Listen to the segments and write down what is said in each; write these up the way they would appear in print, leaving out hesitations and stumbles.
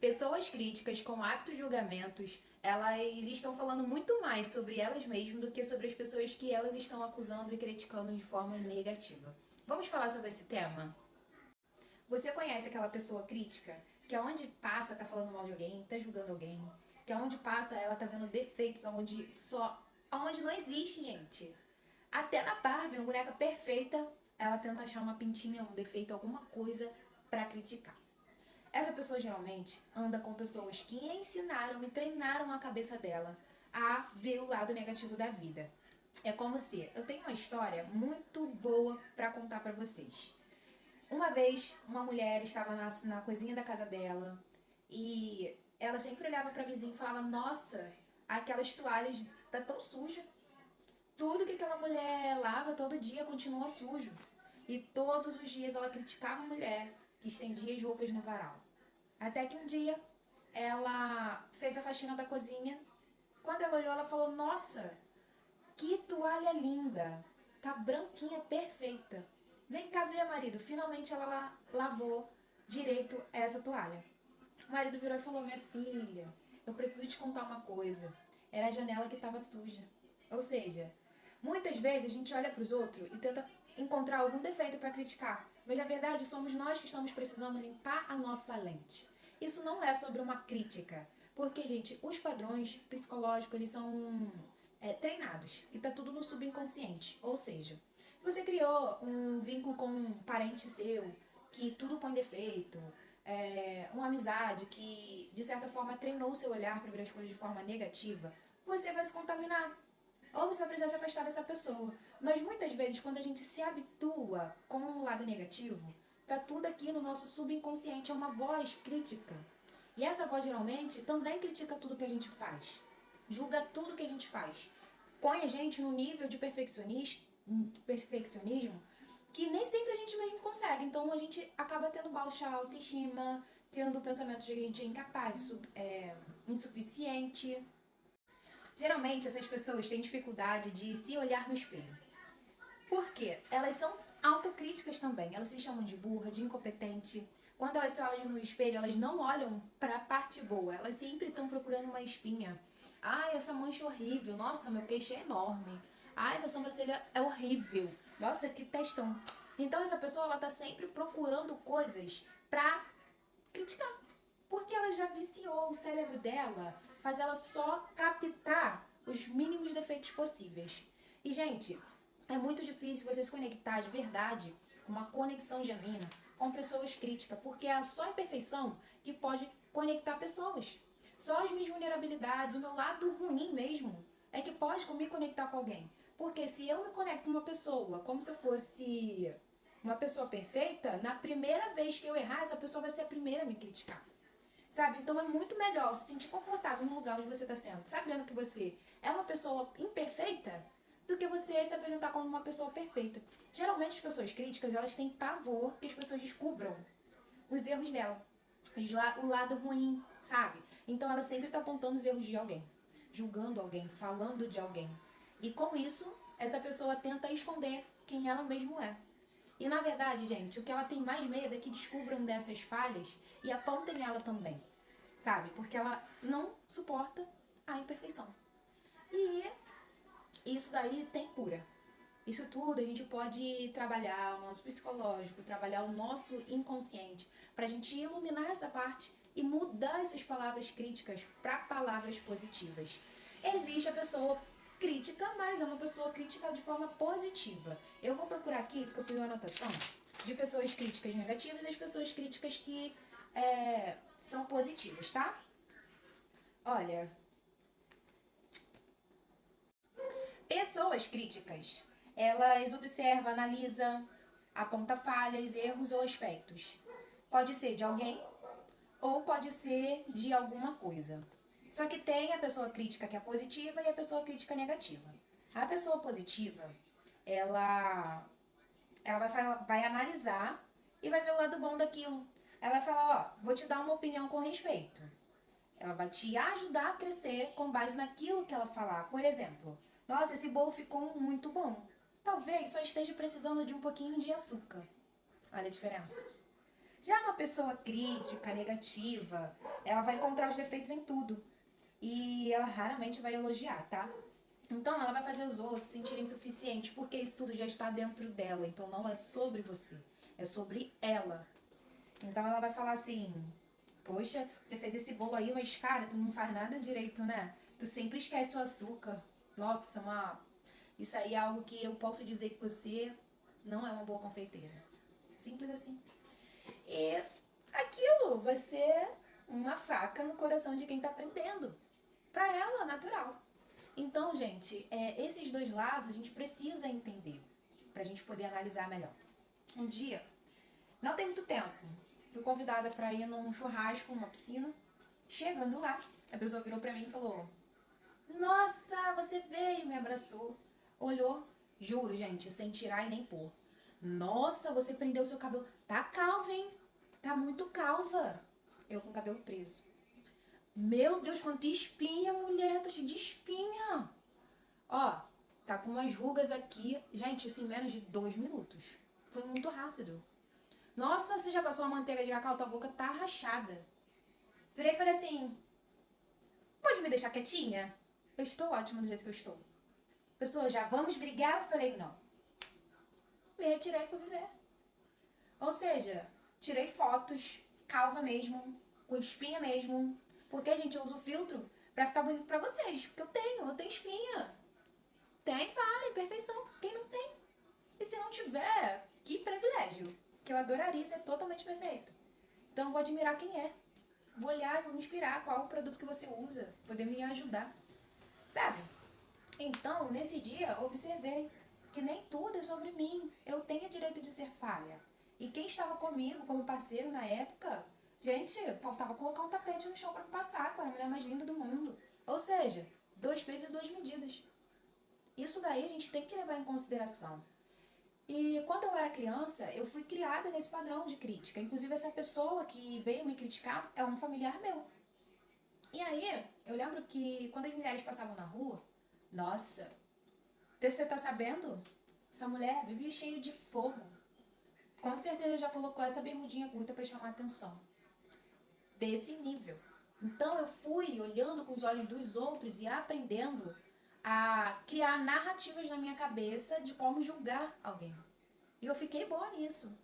Pessoas críticas com hábitos e julgamentos, elas estão falando muito mais sobre elas mesmas do que sobre as pessoas que elas estão acusando e criticando de forma negativa. Vamos falar sobre esse tema? Você conhece aquela pessoa crítica que aonde passa tá falando mal de alguém, tá julgando alguém, que aonde passa ela tá vendo defeitos aonde não existe, gente. Até na Barbie, uma boneca perfeita, ela tenta achar uma pintinha, um defeito, alguma coisa pra criticar. Essa pessoa geralmente anda com pessoas que ensinaram e treinaram a cabeça dela a ver o lado negativo da vida. É como se eu tenho uma história muito boa pra contar pra vocês. Uma vez, uma mulher estava na cozinha da casa dela e ela sempre olhava para a vizinha e falava: Nossa, aquelas toalhas tá tão suja. Tudo que aquela mulher lava todo dia continua sujo. E todos os dias ela criticava a mulher que estendia as roupas no varal. Até que um dia ela fez a faxina da cozinha. Quando ela olhou, ela falou: Nossa, que toalha linda! Tá branquinha, perfeita. Vem cá ver, marido. Finalmente ela lavou direito essa toalha. O marido virou e falou: Minha filha, eu preciso te contar uma coisa. Era a janela que estava suja. Ou seja, muitas vezes a gente olha para os outros e tenta encontrar algum defeito para criticar. Mas na verdade somos nós que estamos precisando limpar a nossa lente. Isso não é sobre uma crítica. Porque, gente, os padrões psicológicos, eles são treinados. E tá tudo no subconsciente. Ou seja, você criou um vínculo com um parente seu que tudo põe defeito, uma amizade que, de certa forma, treinou o seu olhar para ver as coisas de forma negativa, você vai se contaminar. Ou você vai precisar se afastar dessa pessoa. Mas muitas vezes, quando a gente se habitua com um lado negativo, tá tudo aqui no nosso subconsciente, é uma voz crítica. E essa voz, geralmente, também critica tudo que a gente faz. Julga tudo que a gente faz. Põe a gente num nível de perfeccionismo que nem sempre a gente mesmo consegue. Então a gente acaba tendo baixa autoestima, tendo pensamentos de que a gente é incapaz, insuficiente. Geralmente essas pessoas têm dificuldade de se olhar no espelho. Por quê? Elas são autocríticas também. Elas se chamam de burra, de incompetente. Quando elas se olham no espelho, elas não olham para a parte boa. Elas sempre estão procurando uma espinha. Ai, essa mancha é horrível. Nossa, meu queixo é enorme. Ai, minha sobrancelha é horrível. Nossa, que testão. Então essa pessoa, ela tá sempre procurando coisas pra criticar. Porque ela já viciou o cérebro dela, faz ela só captar os mínimos defeitos possíveis. E, gente, é muito difícil você se conectar de verdade, uma conexão genuína, com pessoas críticas, porque é só a imperfeição que pode conectar pessoas. Só as minhas vulnerabilidades, o meu lado ruim mesmo, é que pode me conectar com alguém. Porque se eu me conecto com uma pessoa como se eu fosse uma pessoa perfeita, na primeira vez que eu errar, essa pessoa vai ser a primeira a me criticar. Sabe? Então é muito melhor se sentir confortável no lugar onde você está sendo, sabendo que você é uma pessoa imperfeita, do que você se apresentar como uma pessoa perfeita. Geralmente as pessoas críticas, elas têm pavor que as pessoas descubram os erros dela, o lado ruim, sabe? Então ela sempre está apontando os erros de alguém, julgando alguém, falando de alguém. E com isso, essa pessoa tenta esconder quem ela mesmo é. E na verdade, gente, o que ela tem mais medo é que descubram dessas falhas e apontem ela também, sabe? Porque ela não suporta a imperfeição. E isso daí tem cura. Isso tudo a gente pode trabalhar o nosso psicológico, trabalhar o nosso inconsciente, pra gente iluminar essa parte e mudar essas palavras críticas para palavras positivas. Existe a pessoa crítica, mas é uma pessoa crítica de forma positiva. Eu vou procurar aqui, porque eu fiz uma anotação de pessoas críticas negativas e as pessoas críticas que são positivas, tá? Olha, pessoas críticas, elas observam, analisam, apontam falhas, erros ou aspectos. Pode ser de alguém ou pode ser de alguma coisa. Só que tem a pessoa crítica que é positiva e a pessoa crítica negativa. A pessoa positiva, ela, ela vai analisar e vai ver o lado bom daquilo. Ela vai falar, ó, vou te dar uma opinião com respeito. Ela vai te ajudar a crescer com base naquilo que ela falar. Por exemplo, nossa, esse bolo ficou muito bom. Talvez só esteja precisando de um pouquinho de açúcar. Olha a diferença. Já uma pessoa crítica, negativa, ela vai encontrar os defeitos em tudo. E ela raramente vai elogiar, tá? Então ela vai fazer os outros se sentirem insuficientes, porque isso tudo já está dentro dela. Então não é sobre você, é sobre ela. Então ela vai falar assim: poxa, você fez esse bolo aí, mas cara, tu não faz nada direito, né? Tu sempre esquece o açúcar. Nossa, isso aí é algo que eu posso dizer que você não é uma boa confeiteira. Simples assim. E aquilo vai ser uma faca no coração de quem tá aprendendo. Pra ela, natural. Então, gente, esses dois lados a gente precisa entender pra gente poder analisar melhor. Um dia, não tem muito tempo, fui convidada pra ir num churrasco, numa piscina. Chegando lá, a pessoa virou pra mim e falou: Nossa, você veio, me abraçou. Olhou, juro, gente, sem tirar e nem pôr. Nossa, você prendeu o seu cabelo. Tá calva, hein? Tá muito calva. Eu com o cabelo preso. Meu Deus, quanta espinha, mulher. Tá cheia de espinha. Ó, tá com umas rugas aqui. Gente, isso em menos de 2 minutos. Foi muito rápido. Nossa, você já passou uma manteiga de cacau? Tua boca tá rachada. Virei e falei assim: Pode me deixar quietinha? Eu estou ótima do jeito que eu estou. Pessoa, já vamos brigar? Eu falei: Não. Me retirei e fui viver. Ou seja, tirei fotos, calva mesmo, com espinha mesmo. Porque, gente, eu uso filtro pra ficar bonito pra vocês. Porque eu tenho espinha. Tem, fala, perfeição. Quem não tem? E se não tiver, que privilégio. Que eu adoraria ser totalmente perfeita. Então eu vou admirar quem é. Vou olhar, vou me inspirar qual o produto que você usa. Poder me ajudar. Sabe? Então, nesse dia, observei que nem tudo é sobre mim. Eu tenho direito de ser falha. E quem estava comigo como parceiro na época, gente, faltava colocar um tapete no chão para me passar, que eu era a mulher mais linda do mundo. Ou seja, 2 pesos e 2 medidas. Isso daí a gente tem que levar em consideração. E quando eu era criança, eu fui criada nesse padrão de crítica. Inclusive, essa pessoa que veio me criticar é um familiar meu. E aí, eu lembro que quando as mulheres passavam na rua, nossa, você tá sabendo? Essa mulher vive cheia de fogo. Com certeza já colocou essa bermudinha curta para chamar atenção. Desse nível. Então eu fui olhando com os olhos dos outros e aprendendo a criar narrativas na minha cabeça de como julgar alguém. E eu fiquei boa nisso.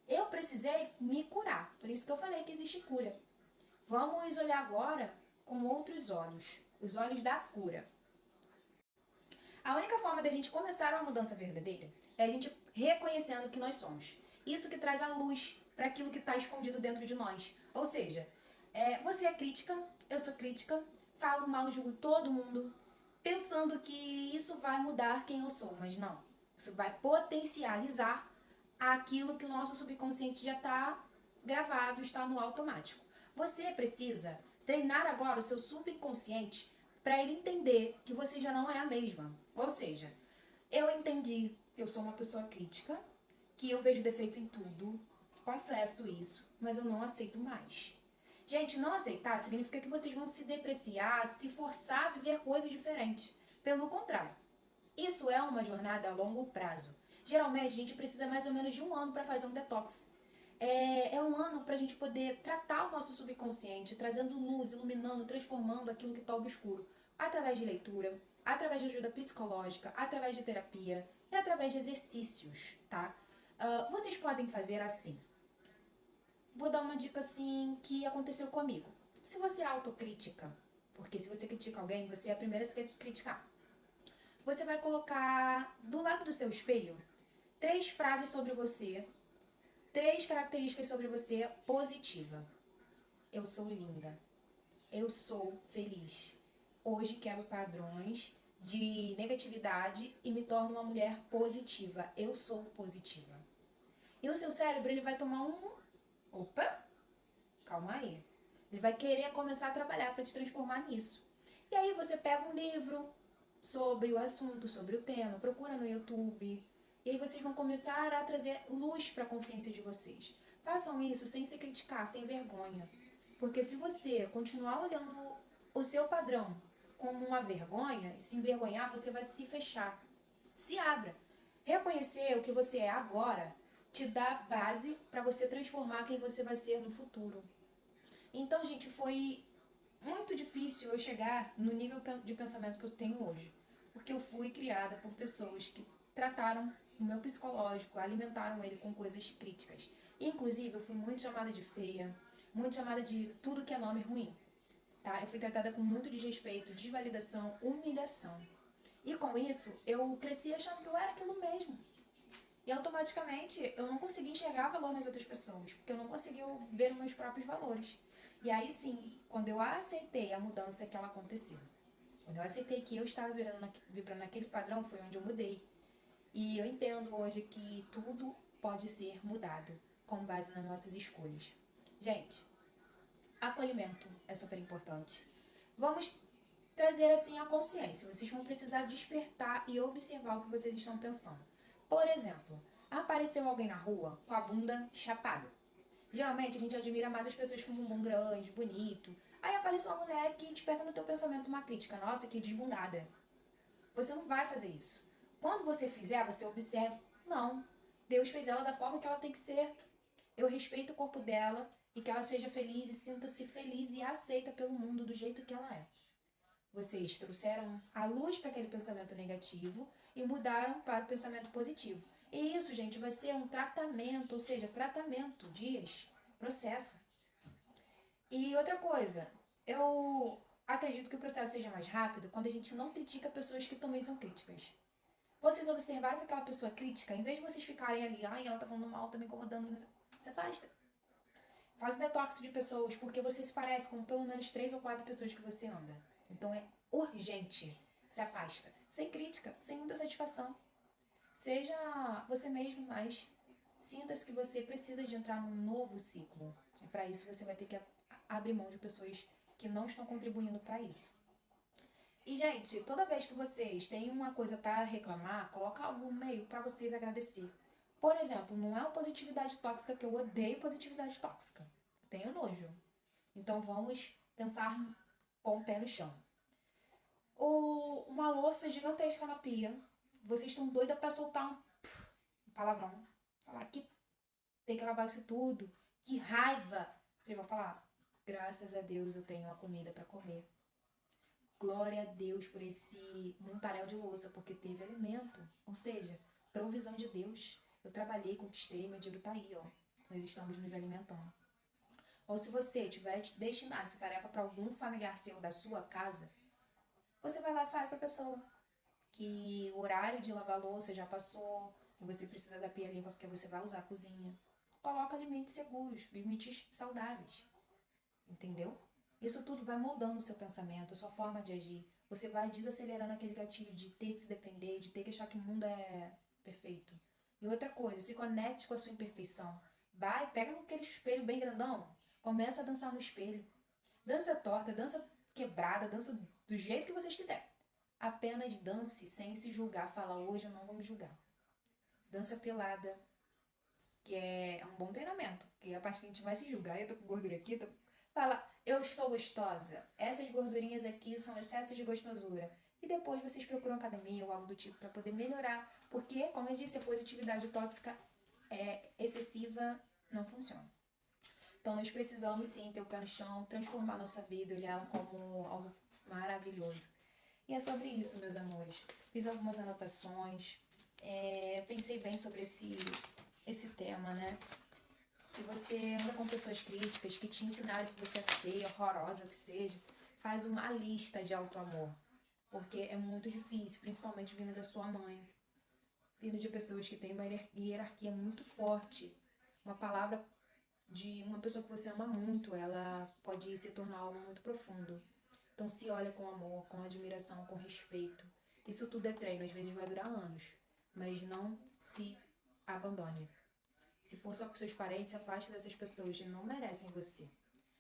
Eu precisei me curar. Por isso que eu falei que existe cura. Vamos olhar agora com outros olhos. Os olhos da cura. A única forma da gente começar uma mudança verdadeira é a gente reconhecendo que nós somos. Isso que traz a luz para aquilo que está escondido dentro de nós. Ou seja, você é crítica, eu sou crítica, falo mal, julgo todo mundo, pensando que isso vai mudar quem eu sou, mas não. Isso vai potencializar aquilo que o nosso subconsciente já está gravado, está no automático. Você precisa treinar agora o seu subconsciente para ele entender que você já não é a mesma. Ou seja, eu entendi que eu sou uma pessoa crítica, que eu vejo defeito em tudo, confesso isso, mas eu não aceito mais. Gente, não aceitar significa que vocês vão se depreciar, se forçar a viver coisas diferentes. Pelo contrário, isso é uma jornada a longo prazo. Geralmente a gente precisa mais ou menos de 1 ano para fazer um detox. É 1 ano para a gente poder tratar o nosso subconsciente, trazendo luz, iluminando, transformando aquilo que está obscuro. Através de leitura, através de ajuda psicológica, através de terapia e através de exercícios, tá? Vocês podem fazer assim. Vou dar uma dica assim que aconteceu comigo. Se você é autocrítica, porque se você critica alguém, você é a primeira a se criticar. Você vai colocar do lado do seu espelho 3 frases sobre você, 3 características sobre você positiva. Eu sou linda. Eu sou feliz. Hoje quebro padrões de negatividade e me torno uma mulher positiva. Eu sou positiva. E o seu cérebro, ele vai tomar Opa, calma aí. Ele vai querer começar a trabalhar para te transformar nisso. E aí você pega um livro sobre o assunto, sobre o tema, procura no YouTube. E aí vocês vão começar a trazer luz para a consciência de vocês. Façam isso sem se criticar, sem vergonha. Porque se você continuar olhando o seu padrão como uma vergonha, e se envergonhar, você vai se fechar. Se abra. Reconhecer o que você é agora te dá base para você transformar quem você vai ser no futuro. Então, gente, foi muito difícil eu chegar no nível de pensamento que eu tenho hoje. Porque eu fui criada por pessoas que trataram o meu psicológico, alimentaram ele com coisas críticas. Inclusive, eu fui muito chamada de feia, muito chamada de tudo que é nome ruim. Tá? Eu fui tratada com muito desrespeito, desvalidação, humilhação. E com isso, eu cresci achando que eu era aquilo mesmo. E automaticamente eu não conseguia enxergar valor nas outras pessoas, porque eu não conseguia ver os meus próprios valores. E aí sim, quando eu aceitei a mudança que ela aconteceu, quando eu aceitei que eu estava vibrando naquele padrão, foi onde eu mudei. E eu entendo hoje que tudo pode ser mudado com base nas nossas escolhas. Gente, acolhimento é super importante. Vamos trazer assim a consciência. Vocês vão precisar despertar e observar o que vocês estão pensando. Por exemplo, apareceu alguém na rua com a bunda chapada. Geralmente a gente admira mais as pessoas com um bumbum grande, bonito. Aí aparece uma mulher que desperta no teu pensamento uma crítica. Nossa, que desbundada. Você não vai fazer isso. Quando você fizer, você observa. Não. Deus fez ela da forma que ela tem que ser. Eu respeito o corpo dela e que ela seja feliz e sinta-se feliz e aceita pelo mundo do jeito que ela é. Vocês trouxeram a luz para aquele pensamento negativo e mudaram para o pensamento positivo. E isso, gente, vai ser um tratamento, ou seja, tratamento, dias, processo. E outra coisa, eu acredito que o processo seja mais rápido quando a gente não critica pessoas que também são críticas. Vocês observaram que aquela pessoa é crítica, em vez de vocês ficarem ali, ai, ela tá falando mal, tá me incomodando, você afasta. Faz o detox de pessoas, porque você se parece com pelo menos 3 ou 4 pessoas que você anda. Então é urgente. Se afasta. Sem crítica, sem muita satisfação. Seja você mesmo, mas sinta-se que você precisa de entrar num novo ciclo. E para isso você vai ter que abrir mão de pessoas que não estão contribuindo para isso. E, gente, toda vez que vocês têm uma coisa para reclamar, coloca algo no meio para vocês agradecer. Por exemplo, não é uma positividade tóxica, que eu odeio positividade tóxica. Tenho nojo. Então vamos pensar com o pé no chão. Uma louça gigantesca na pia. Vocês estão doidas para soltar um palavrão. Falar que tem que lavar isso tudo. Que raiva. Vocês vão falar, graças a Deus eu tenho uma comida para comer. Glória a Deus por esse montaréu de louça, porque teve alimento. Ou seja, provisão de Deus. Eu trabalhei, conquistei, meu dinheiro tá aí, ó. Nós estamos nos alimentando. Ou se você tiver destinado essa tarefa para algum familiar seu da sua casa, você vai lá e fala para a pessoa que o horário de lavar louça já passou, e você precisa da pia limpa porque você vai usar a cozinha. Coloca limites seguros, limites saudáveis. Entendeu? Isso tudo vai moldando o seu pensamento, a sua forma de agir. Você vai desacelerando aquele gatilho de ter que se defender, de ter que achar que o mundo é perfeito. E outra coisa, se conecte com a sua imperfeição. Vai, pega aquele espelho bem grandão, começa a dançar no espelho. Dança torta, dança quebrada, dança do jeito que vocês quiserem. Apenas dance sem se julgar. Fala, hoje eu não vou me julgar. Dança pelada, que é um bom treinamento, porque é a parte que a gente vai se julgar. Eu tô com gordura aqui, fala, eu estou gostosa. Essas gordurinhas aqui são excessos de gostosura. E depois vocês procuram academia ou algo do tipo para poder melhorar. Porque, como eu disse, a positividade tóxica excessiva não funciona. Então nós precisamos sim ter o pé no chão, transformar nossa vida, olhá-la como algo maravilhoso. E é sobre isso, meus amores. Fiz algumas anotações, pensei bem sobre esse tema, né? Se você anda com pessoas críticas que te ensinaram que você é feia, horrorosa, que seja, faz uma lista de auto-amor. Porque é muito difícil, principalmente vindo da sua mãe, vindo de pessoas que têm uma hierarquia muito forte. Uma palavra de uma pessoa que você ama muito, ela pode se tornar algo muito profundo. Então se olha com amor, com admiração, com respeito. Isso tudo é treino, às vezes vai durar anos, mas não se abandone. Se for só com seus parentes, se afaste dessas pessoas que não merecem você.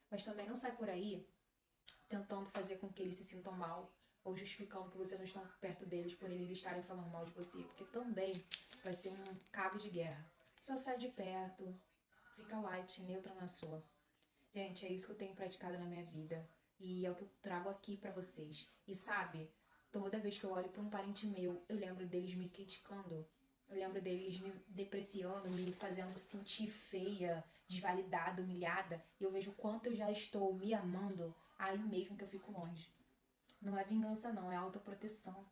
Mas também não sai por aí tentando fazer com que eles se sintam mal ou justificando que você não está perto deles por eles estarem falando mal de você, porque também vai ser um cabo de guerra. Só sai de perto, fica light, neutra na sua. Gente, é isso que eu tenho praticado na minha vida e é o que eu trago aqui pra vocês. E sabe, toda vez que eu olho pra um parente meu, eu lembro deles me criticando. Eu lembro deles me depreciando, me fazendo sentir feia, desvalidada, humilhada. E eu vejo o quanto eu já estou me amando, aí mesmo que eu fico longe. Não é vingança não, é autoproteção.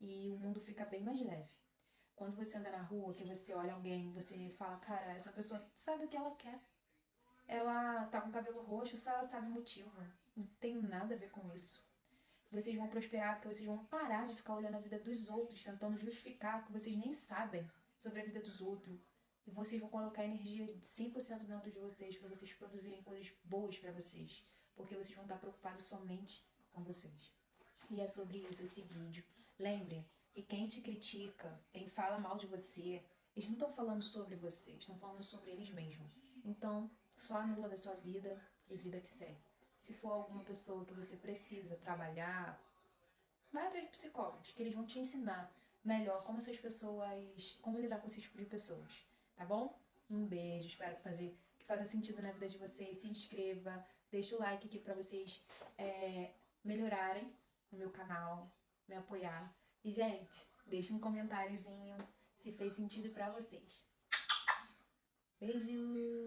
E o mundo fica bem mais leve. Quando você anda na rua, que você olha alguém, você fala, cara, essa pessoa sabe o que ela quer. Ela tá com cabelo roxo, só ela sabe o motivo. Não tem nada a ver com isso. Vocês vão prosperar porque vocês vão parar de ficar olhando a vida dos outros, tentando justificar que vocês nem sabem sobre a vida dos outros. E vocês vão colocar energia de 100% dentro de vocês para vocês produzirem coisas boas para vocês. Porque vocês vão estar preocupados somente com vocês. E é sobre isso esse vídeo. Lembre que quem te critica, quem fala mal de você, eles não estão falando sobre você, estão falando sobre eles mesmos. Então, só anula da sua vida e vida que segue. Se for alguma pessoa que você precisa trabalhar, vai atrás de psicólogos, que eles vão te ensinar melhor como lidar com esse tipo de pessoas, tá bom? Um beijo, espero que faça sentido na vida de vocês. Se inscreva, deixa o like aqui pra vocês melhorarem no meu canal, me apoiar. E, gente, deixa um comentáriozinho se fez sentido pra vocês. Beijo!